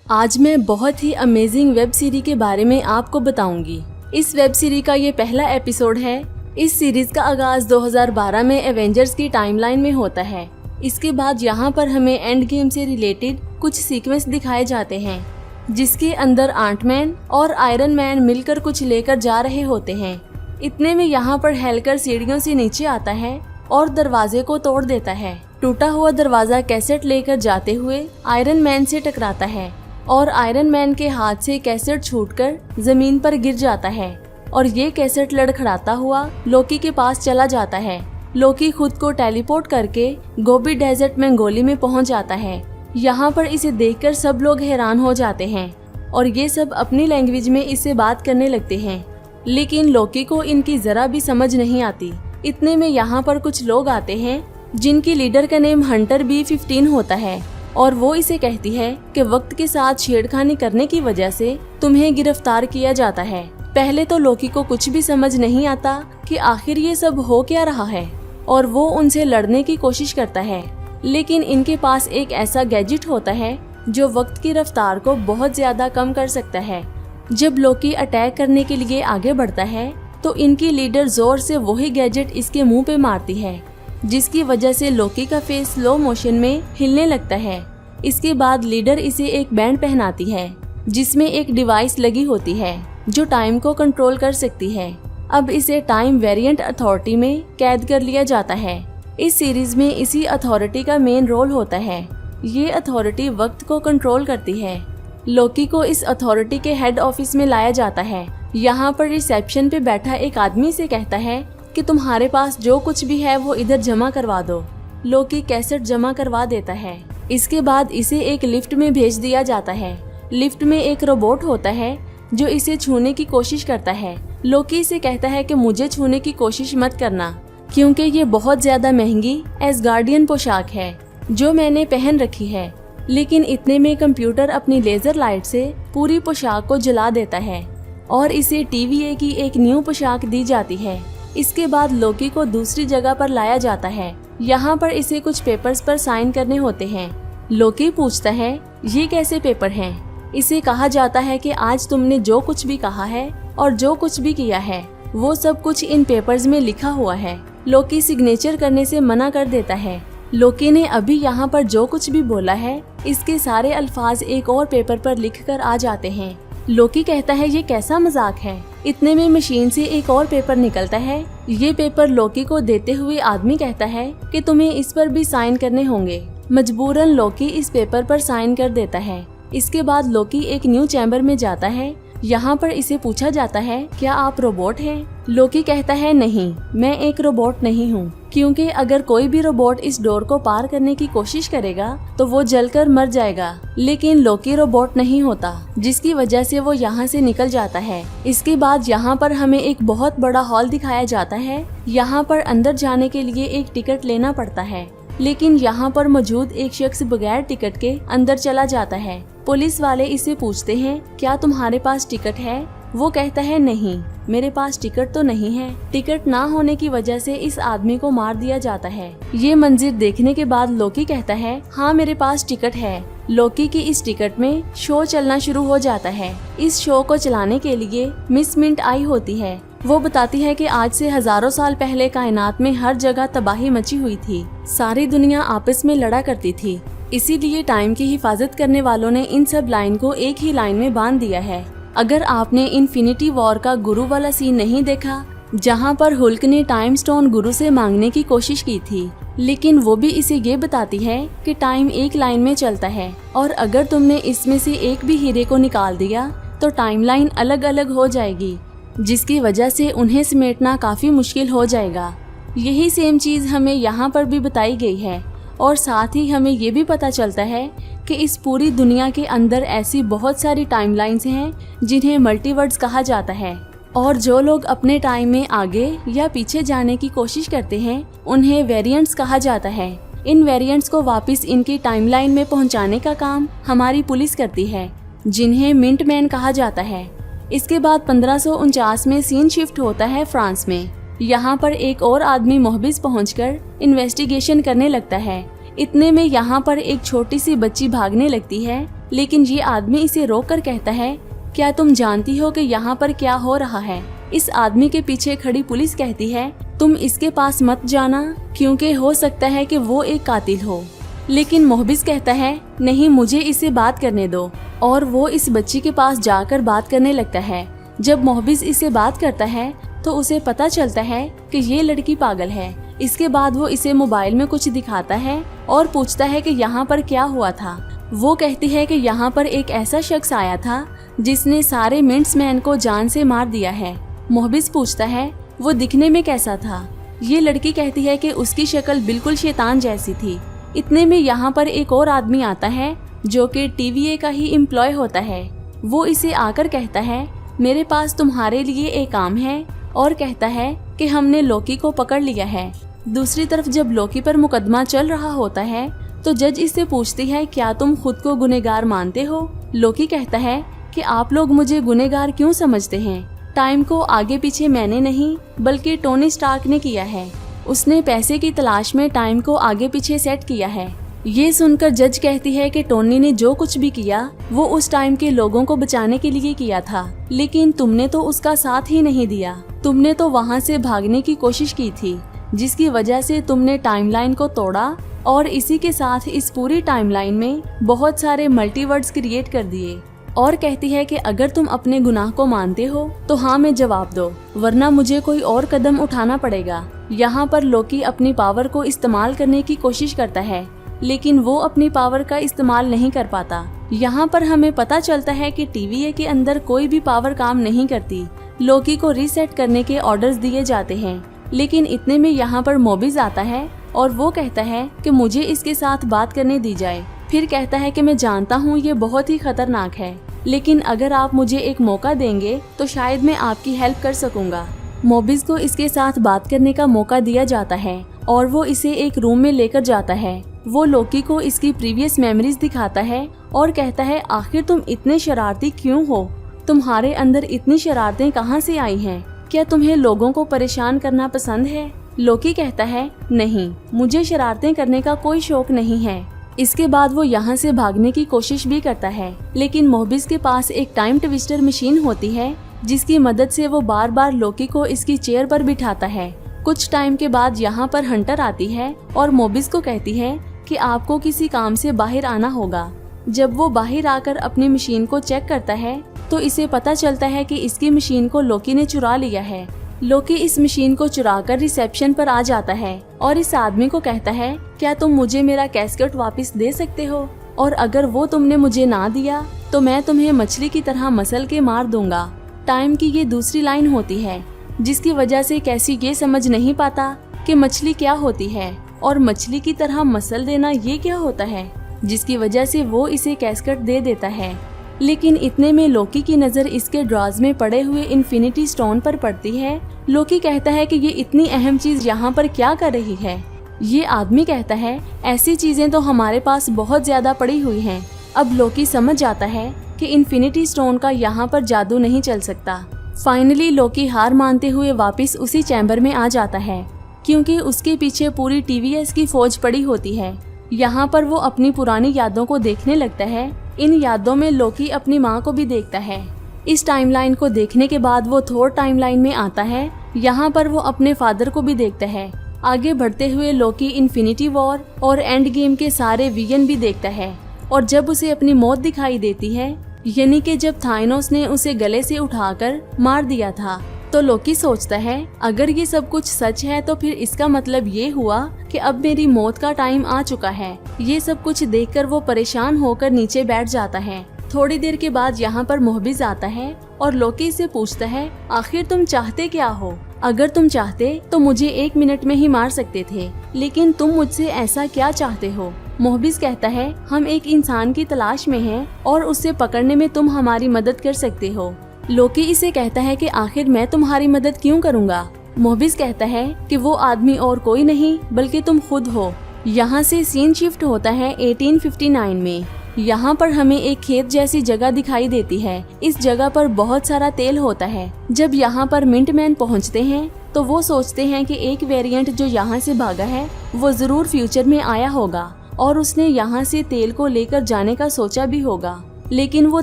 आज मैं बहुत ही अमेजिंग वेब सीरीज के बारे में आपको बताऊंगी। इस वेब सीरीज का ये पहला एपिसोड है। इस सीरीज का आगाज 2012 में एवेंजर्स की टाइमलाइन में होता है। इसके बाद यहाँ पर हमें एंड गेम से रिलेटेड कुछ सीक्वेंस दिखाए जाते हैं, जिसके अंदर आंटमैन और आयरन मैन मिलकर कुछ लेकर जा रहे होते हैं। इतने में यहाँ पर हेल्कर सीढ़ियों से नीचे आता है और दरवाजे को तोड़ देता है। टूटा हुआ दरवाजा कैसेट लेकर जाते हुए आयरन मैन से टकराता है और आयरन मैन के हाथ से कैसेट छूटकर जमीन पर गिर जाता है और ये कैसेट लड़खड़ाता हुआ लोकी के पास चला जाता है। लोकी खुद को टेलीपोर्ट करके गोबी डेजर्ट मंगोली में पहुंच जाता है। यहाँ पर इसे देखकर सब लोग हैरान हो जाते हैं और ये सब अपनी लैंग्वेज में इससे बात करने लगते हैं, लेकिन लोकी को इनकी जरा भी समझ नहीं आती। इतने में यहाँ पर कुछ लोग आते हैं जिनकी लीडर का नेम हंटर B-15 होता है और वो इसे कहती है कि वक्त के साथ छेड़खानी करने की वजह से तुम्हें गिरफ्तार किया जाता है। पहले तो लोकी को कुछ भी समझ नहीं आता कि आखिर ये सब हो क्या रहा है और वो उनसे लड़ने की कोशिश करता है, लेकिन इनके पास एक ऐसा गैजेट होता है जो वक्त की रफ्तार को बहुत ज्यादा कम कर सकता है। जब लोकी अटैक करने के लिए आगे बढ़ता है तो इनकी लीडर जोर से वही गैजेट इसके मुंह पे मारती है, जिसकी वजह से लोकी का फेस स्लो मोशन में हिलने लगता है। इसके बाद लीडर इसे एक बैंड पहनाती है जिसमें एक डिवाइस लगी होती है जो टाइम को कंट्रोल कर सकती है। अब इसे टाइम वेरिएंट अथॉरिटी में कैद कर लिया जाता है। इस सीरीज में इसी अथॉरिटी का मेन रोल होता है। ये अथॉरिटी वक्त को कंट्रोल करती है। लोकी को इस अथॉरिटी के हेड ऑफिस में लाया जाता है। यहाँ पर रिसेप्शन पे बैठा एक आदमी से कहता है कि तुम्हारे पास जो कुछ भी है वो इधर जमा करवा दो। लोकी कैसेट जमा करवा देता है। इसके बाद इसे एक लिफ्ट में भेज दिया जाता है। लिफ्ट में एक रोबोट होता है जो इसे छूने की कोशिश करता है। लोकी इसे कहता है कि मुझे छूने की कोशिश मत करना, क्योंकि ये बहुत ज्यादा महंगी एसगार्डियन पोशाक है जो मैंने पहन रखी है। लेकिन इतने में कंप्यूटर अपनी लेजर लाइट से पूरी पोशाक को जला देता है और इसे TVA की एक न्यू पोशाक दी जाती है। इसके बाद लोकी को दूसरी जगह पर लाया जाता है। यहाँ पर इसे कुछ पेपर्स पर साइन करने होते हैं। लोकी पूछता है ये कैसे पेपर हैं? इसे कहा जाता है कि आज तुमने जो कुछ भी कहा है और जो कुछ भी किया है वो सब कुछ इन पेपर्स में लिखा हुआ है। लोकी सिग्नेचर करने से मना कर देता है। लोकी ने अभी यहाँ पर जो कुछ भी बोला है इसके सारे अल्फाज एक और पेपर पर लिख कर आ जाते हैं। लोकी कहता है ये कैसा मजाक है। इतने में मशीन से एक और पेपर निकलता है। ये पेपर लोकी को देते हुए आदमी कहता है कि तुम्हें इस पर भी साइन करने होंगे। मजबूरन लोकी इस पेपर पर साइन कर देता है। इसके बाद लोकी एक न्यू चैम्बर में जाता है। यहाँ पर इसे पूछा जाता है क्या आप रोबोट हैं? लोकी कहता है नहीं, मैं एक रोबोट नहीं हूँ, क्योंकि अगर कोई भी रोबोट इस डोर को पार करने की कोशिश करेगा तो वो जलकर मर जाएगा। लेकिन लोकी रोबोट नहीं होता, जिसकी वजह से वो यहाँ से निकल जाता है। इसके बाद यहाँ पर हमें एक बहुत बड़ा हॉल दिखाया जाता है। यहाँ पर अंदर जाने के लिए एक टिकट लेना पड़ता है, लेकिन यहाँ पर मौजूद एक शख्स बगैर टिकट के अंदर चला जाता है। पुलिस वाले इसे पूछते हैं क्या तुम्हारे पास टिकट है? वो कहता है नहीं, मेरे पास टिकट तो नहीं है। टिकट ना होने की वजह से इस आदमी को मार दिया जाता है। ये मंजर देखने के बाद लोकी कहता है हाँ मेरे पास टिकट है। लोकी की इस टिकट में शो चलना शुरू हो जाता है। इस शो को चलाने के लिए मिस मिंट आई होती है। वो बताती है कि आज से हजारों साल पहले कायनात में हर जगह तबाही मची हुई थी। सारी दुनिया आपस में लड़ा करती थी, इसीलिए टाइम की हिफाजत करने वालों ने इन सब लाइन को एक ही लाइन में बांध दिया है। अगर आपने इन्फिनिटी वॉर का गुरु वाला सीन नहीं देखा, जहाँ पर हुल्क ने टाइम स्टोन गुरु से मांगने की कोशिश की थी, लेकिन वो भी इसे ये बताती है कि टाइम एक लाइन में चलता है और अगर तुमने इसमें से एक भी हीरे को निकाल दिया तो टाइमलाइन अलग अलग हो जाएगी, जिसकी वजह से उन्हें समेटना काफी मुश्किल हो जाएगा। यही सेम चीज हमें यहाँ पर भी बताई गई है और साथ ही हमें ये भी पता चलता है कि इस पूरी दुनिया के अंदर ऐसी बहुत सारी टाइमलाइंस हैं जिन्हें मल्टीवर्स कहा जाता है और जो लोग अपने टाइम में आगे या पीछे जाने की कोशिश करते हैं उन्हें वेरिएंट्स कहा जाता है। इन वेरिएंट्स को वापस इनकी टाइमलाइन में पहुंचाने का काम हमारी पुलिस करती है, जिन्हें मिंट मैन कहा जाता है। इसके बाद 1549 में सीन शिफ्ट होता है फ्रांस में। यहाँ पर एक और आदमी मोहबिस पहुंचकर इन्वेस्टिगेशन करने लगता है। इतने में यहाँ पर एक छोटी सी बच्ची भागने लगती है लेकिन ये आदमी इसे रोक कर कहता है, क्या तुम जानती हो कि यहाँ पर क्या हो रहा है? इस आदमी के पीछे खड़ी पुलिस कहती है, तुम इसके पास मत जाना क्योंकि हो सकता है कि वो एक कातिल हो। लेकिन मोहबिस कहता है, नहीं, मुझे इसे बात करने दो, और वो इस बच्ची के पास जाकर बात करने लगता है। जब मोहबिस इसे बात करता है तो उसे पता चलता है कि ये लड़की पागल है। इसके बाद वो इसे मोबाइल में कुछ दिखाता है और पूछता है कि यहाँ पर क्या हुआ था। वो कहती है कि यहाँ पर एक ऐसा शख्स आया था जिसने सारे मिंट्समैन को जान से मार दिया है। मोहबिस पूछता है, वो दिखने में कैसा था? ये लड़की कहती है कि उसकी शक्ल बिल्कुल शैतान जैसी थी। इतने में यहाँ पर एक और आदमी आता है जो कि टीवीए का ही एम्प्लॉय होता है। वो इसे आकर कहता है, मेरे पास तुम्हारे लिए एक काम है, और कहता है कि हमने लोकी को पकड़ लिया है। दूसरी तरफ जब लोकी पर मुकदमा चल रहा होता है तो जज इससे पूछती है, क्या तुम खुद को गुनहगार मानते हो? लोकी कहता है कि आप लोग मुझे गुनहगार क्यों समझते हैं? टाइम को आगे पीछे मैंने नहीं बल्कि टोनी स्टार्क ने किया है। उसने पैसे की तलाश में टाइम को आगे पीछे सेट किया है। ये सुनकर जज कहती है कि टोनी ने जो कुछ भी किया वो उस टाइम के लोगों को बचाने के लिए किया था, लेकिन तुमने तो उसका साथ ही नहीं दिया। तुमने तो वहाँ से भागने की कोशिश की थी, जिसकी वजह से तुमने टाइमलाइन को तोड़ा और इसी के साथ इस पूरी टाइमलाइन में बहुत सारे मल्टीवर्ड्स क्रिएट कर दिए। और कहती है कि अगर तुम अपने गुनाह को मानते हो तो हाँ में जवाब दो, वरना मुझे कोई और कदम उठाना पड़ेगा। यहाँ पर लोकी अपनी पावर को इस्तेमाल करने की कोशिश करता है, लेकिन वो अपनी पावर का इस्तेमाल नहीं कर पाता। यहाँ पर हमें पता चलता है कि टीवीए के अंदर कोई भी पावर काम नहीं करती। लोकी को रीसेट करने के ऑर्डर्स दिए जाते हैं, लेकिन इतने में यहाँ पर मोबिस आता है और वो कहता है कि मुझे इसके साथ बात करने दी जाए। फिर कहता है कि मैं जानता हूँ ये बहुत ही खतरनाक है, लेकिन अगर आप मुझे एक मौका देंगे तो शायद मैं आपकी हेल्प कर सकूंगा। मोबिस को इसके साथ बात करने का मौका दिया जाता है और वो इसे एक रूम में लेकर जाता है। वो लोकी को इसकी प्रीवियस मेमोरीज दिखाता है और कहता है, आखिर तुम इतने शरारती क्यों हो? तुम्हारे अंदर इतनी शरारतें कहाँ से आई हैं? क्या तुम्हें लोगों को परेशान करना पसंद है? लोकी कहता है, नहीं, मुझे शरारतें करने का कोई शौक नहीं है। इसके बाद वो यहाँ से भागने की कोशिश भी करता है, लेकिन मोबिस के पास एक टाइम ट्विस्टर मशीन होती है जिसकी मदद से वो बार बार लोकी को इसकी चेयर पर बिठाता है। कुछ टाइम के बाद यहाँ पर हंटर आती है और मोबिस को कहती है कि आपको किसी काम से बाहर आना होगा। जब वो बाहर आकर अपनी मशीन को चेक करता है तो इसे पता चलता है कि इसकी मशीन को लोकी ने चुरा लिया है। लोकी इस मशीन को चुराकर रिसेप्शन पर आ जाता है और इस आदमी को कहता है, क्या तुम मुझे मेरा कैस्केट वापस दे सकते हो? और अगर वो तुमने मुझे ना दिया तो मैं तुम्हें मछली की तरह मसल के मार दूंगा। टाइम की ये दूसरी लाइन होती है, जिसकी वजह से कैसी ये समझ नहीं पाता कि मछली क्या होती है और मछली की तरह मसल देना ये क्या होता है, जिसकी वजह से वो इसे कैस्केट दे देता है। लेकिन इतने में लोकी की नजर इसके ड्रॉज में पड़े हुए इन्फिनिटी स्टोन पर पड़ती है। लोकी कहता है कि ये इतनी अहम चीज यहाँ पर क्या कर रही है? ये आदमी कहता है, ऐसी चीजें तो हमारे पास बहुत ज्यादा पड़ी हुई हैं। अब लोकी समझ जाता है कि इन्फिनिटी स्टोन का यहाँ पर जादू नहीं चल सकता। फाइनली लोकी हार मानते हुए वापस उसी चैम्बर में आ जाता है, क्योंकि उसके पीछे पूरी टीवीएस की फौज पड़ी होती है। यहाँ पर वो अपनी पुरानी यादों को देखने लगता है। इन यादों में लोकी अपनी माँ को भी देखता है। इस टाइमलाइन को देखने के बाद वो थोर टाइमलाइन में आता है। यहाँ पर वो अपने फादर को भी देखता है। आगे बढ़ते हुए लोकी इन्फिनिटी वॉर और एंड गेम के सारे विलन भी देखता है, और जब उसे अपनी मौत दिखाई देती है, यानी कि जब थाइनोस ने उसे गले से उठाकर मार दिया था, तो लोकी सोचता है अगर ये सब कुछ सच है तो फिर इसका मतलब ये हुआ कि अब मेरी मौत का टाइम आ चुका है। ये सब कुछ देखकर वो परेशान होकर नीचे बैठ जाता है। थोड़ी देर के बाद यहाँ पर मोहबिस आता है और लोकी से पूछता है, आखिर तुम चाहते क्या हो? अगर तुम चाहते तो मुझे 1 मिनट में ही मार सकते थे, लेकिन तुम मुझसे ऐसा क्या चाहते हो? मोहबिस कहता है, हम एक इंसान की तलाश में हैं और उसे पकड़ने में तुम हमारी मदद कर सकते हो। लोकी इसे कहता है कि आखिर मैं तुम्हारी मदद क्यों करूँगा? मोहबिस कहता है कि वो आदमी और कोई नहीं बल्कि तुम खुद हो। यहाँ से सीन शिफ्ट होता है 1859 में। यहाँ पर हमें एक खेत जैसी जगह दिखाई देती है। इस जगह पर बहुत सारा तेल होता है। जब यहाँ पर मिंटमैन पहुँचते हैं तो वो सोचते हैं कि एक वेरिएंट जो यहाँ से भागा है वो जरूर फ्यूचर में आया होगा और उसने यहाँ से तेल को लेकर जाने का सोचा भी होगा, लेकिन वो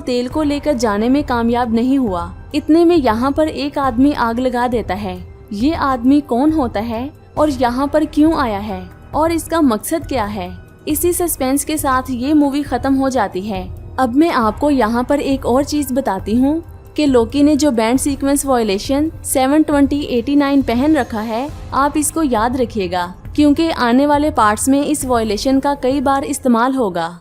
तेल को लेकर जाने में कामयाब नहीं हुआ। इतने में यहाँ पर एक आदमी आग लगा देता है। ये आदमी कौन होता है और यहाँ पर क्यों आया है और इसका मकसद क्या है? इसी सस्पेंस के साथ ये मूवी खत्म हो जाती है। अब मैं आपको यहाँ पर एक और चीज बताती हूँ कि लोकी ने जो बैंड सीक्वेंस वायलेशन 72089 पहन रखा है, आप इसको याद रखिएगा, क्योंकि आने वाले पार्ट्स में इस वायलेशन का कई बार इस्तेमाल होगा।